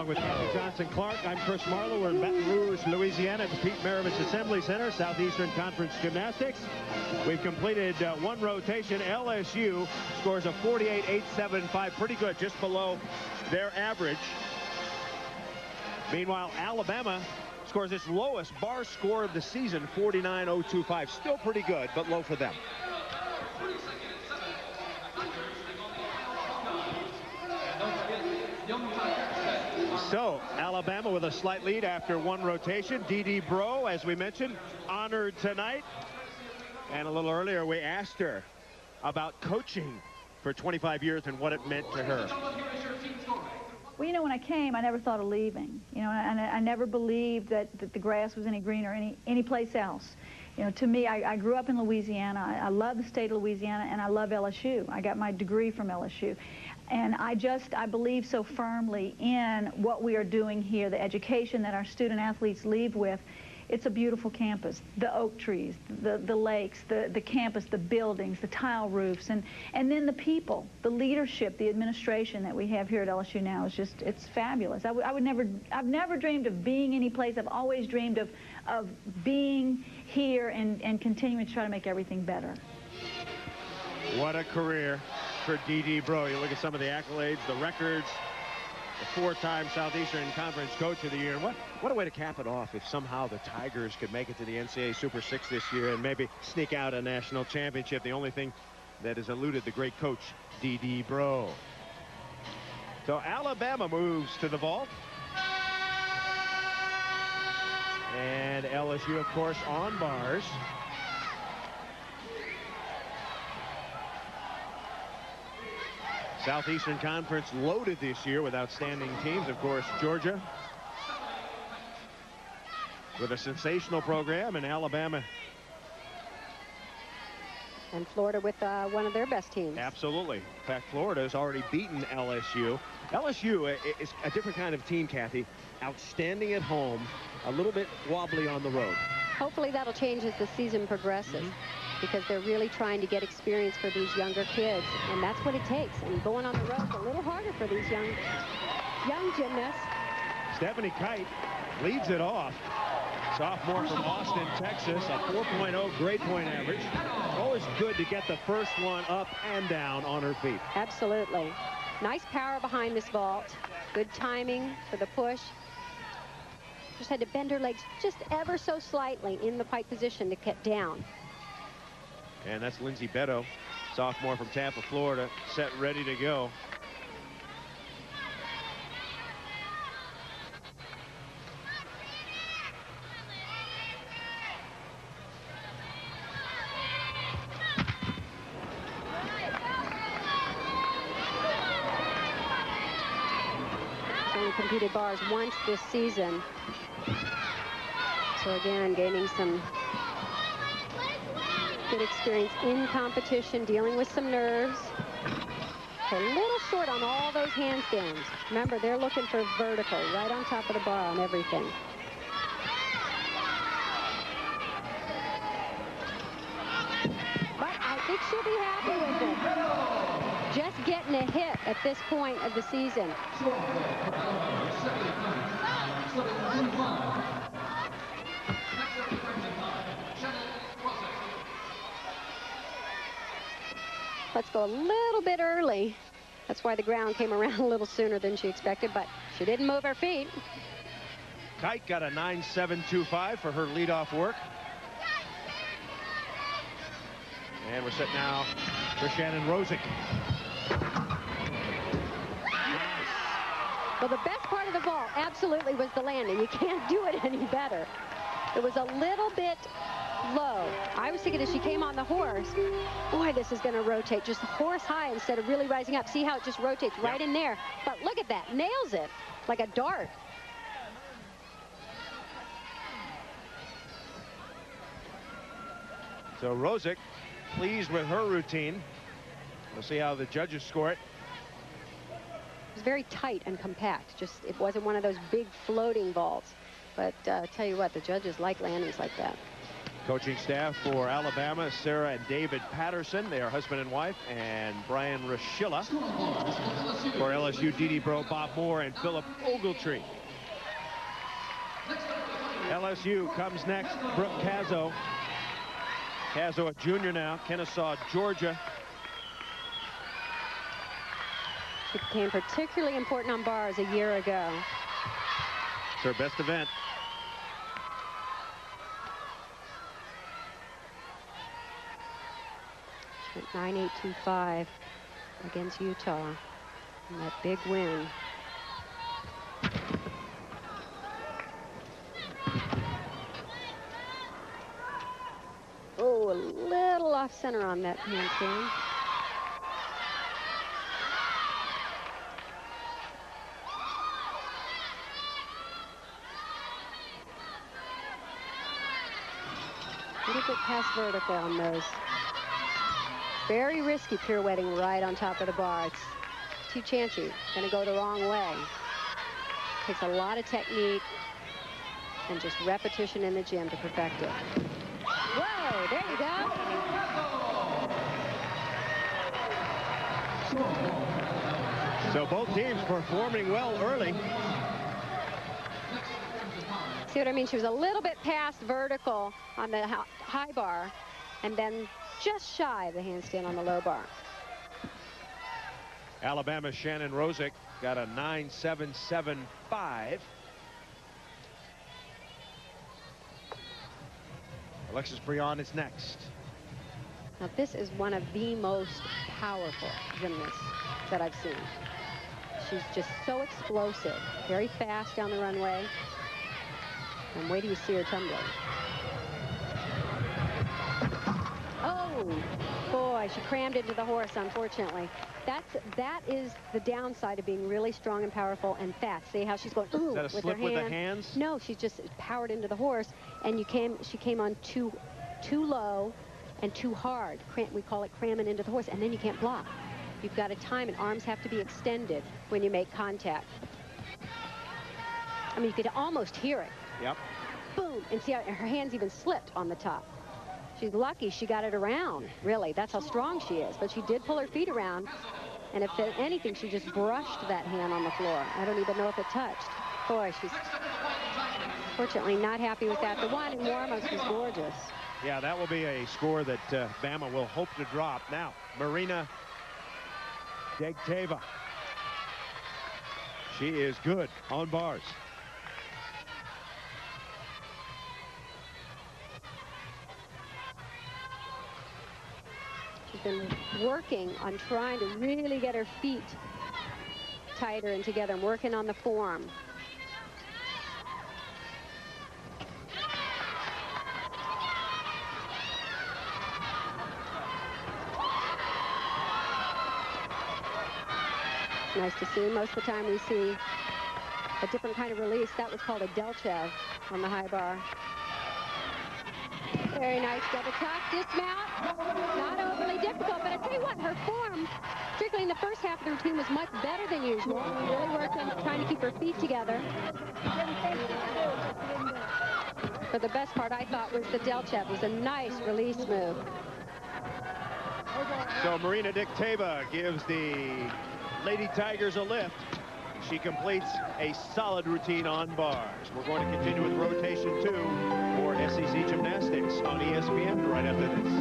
Along with Kathy Johnson-Clark, I'm Chris Marlowe. We're in Baton Rouge, Louisiana at the Pete Maravich Assembly Center, Southeastern Conference Gymnastics. We've completed one rotation. LSU scores a 48.875, pretty good, just below their average. Meanwhile, Alabama scores its lowest bar score of the season, 49.025. Still pretty good, but low for them. So, Alabama with a slight lead after one rotation. Dee Bro, as we mentioned, honored tonight. And a little earlier, we asked her about coaching for 25 years and what it meant to her. Well, you know, when I came, I never thought of leaving. You know, and I never believed that the grass was any greener any place else. You know, to me, I grew up in Louisiana. I love the state of Louisiana, and I love LSU. I got my degree from LSU. And I believe so firmly in what we are doing here, the education that our student athletes leave with. It's a beautiful campus. The oak trees, the lakes, the campus, the buildings, the tile roofs, and then the people, the leadership, the administration that we have here at LSU now is just, it's fabulous. I've never dreamed of being any place. I've always dreamed of being here and continuing to try to make everything better. What a career for Dee Bro. You look at some of the accolades, the records, the 4-time Southeastern Conference Coach of the Year. And what a way to cap it off if somehow the Tigers could make it to the NCAA Super 6 this year and maybe sneak out a national championship. The only thing that has eluded the great coach, Dee Bro. So Alabama moves to the vault. And LSU, of course, on bars. Southeastern Conference loaded this year with outstanding teams. Of course, Georgia with a sensational program, and Alabama. And Florida with one of their best teams. Absolutely. In fact, Florida has already beaten LSU. LSU is a different kind of team, Kathy. Outstanding at home, a little bit wobbly on the road. Hopefully that'll change as the season progresses. Because they're really trying to get experience for these younger kids, and that's what it takes. And going on the road is a little harder for these young gymnasts. Stephanie Kite leads it off. Sophomore from Austin, Texas, a 4.0 grade point average. Always good to get the first one up and down on her feet. Absolutely. Nice power behind this vault. Good timing for the push. Just had to bend her legs just ever so slightly in the pike position to get down. And that's Lindsey Beddow, sophomore from Tampa, Florida, set ready to go. She's only competed bars once this season. So again, gaining some good experience in competition, dealing with some nerves. A little short on all those handstands. Remember, they're looking for vertical, right on top of the bar on everything. But I think she'll be happy with it. Just getting a hit at this point of the season. Let's go a little bit early. That's why the ground came around a little sooner than she expected, but she didn't move her feet. Kite got a 9.725 for her leadoff work. And we're set now for Shannon Hrozek. Well, the best part of the ball absolutely was the landing. You can't do it any better. It was a little bit low. I was thinking as she came on the horse, boy, this is going to rotate just horse high instead of really rising up. See how it just rotates right in there. But look at that, nails it like a dart. So Hrozek pleased with her routine. We'll see how the judges score it. It was very tight and compact. Just, it wasn't one of those big floating vaults. But tell you what, the judges like landings like that. Coaching staff for Alabama, Sarah and David Patterson. They are husband and wife. And Brian Rashilla. For LSU, Dee Bro, Bob Moore, and Philip Ogletree. LSU comes next. Brooke Cazeaux. Cazeaux, a junior now. Kennesaw, Georgia. She became particularly important on bars a year ago. It's her best event. She went 9.825 against Utah in that big win. Oh, a little off center on that handstand. A little bit past vertical on those. Very risky pirouetting right on top of the bar. It's too chancy. Going to go the wrong way. Takes a lot of technique and just repetition in the gym to perfect it. Whoa, there you go. So both teams performing well early. See what I mean? She was a little bit past vertical on the high bar and then just shy of the handstand on the low bar. Alabama's Shannon Hrozek got a 9.775. Alexis Brion is next. Now this is one of the most powerful gymnasts that I've seen. She's just so explosive, very fast down the runway. And wait till you see her tumbling. Oh, boy, she crammed into the horse, unfortunately. That is the downside of being really strong and powerful and fast. See how she's going, ooh, Is that a with slip her with the hands? No, she's just powered into the horse, and she came on too low and too hard. We call it cramming into the horse, and then you can't block. You've got to time, and arms have to be extended when you make contact. I mean, you could almost hear it. Yep. Boom, and see how her hands even slipped on the top. She's lucky she got it around, really. That's how strong she is. But she did pull her feet around, and if anything, she just brushed that hand on the floor. I don't even know if it touched. Boy, she's fortunately not happy with that. The one in warm-ups was gorgeous. Yeah, that will be a score that Bama will hope to drop. Now, Marina Degteva. She is good on bars. She's been working on trying to really get her feet tighter and together and working on the form. It's nice to see. Most of the time we see a different kind of release. That was called a Degteva on the high bar. Very nice double tuck, dismount. Not overly difficult, but I tell you what, her form, particularly in the first half of the routine, was much better than usual. Really working, trying to keep her feet together. But the best part, I thought, was the Degteva. It was a nice release move. So Marina Degteva gives the Lady Tigers a lift. She completes a solid routine on bars. We're going to continue with rotation 2 for SEC Gymnastics on ESPN right after this.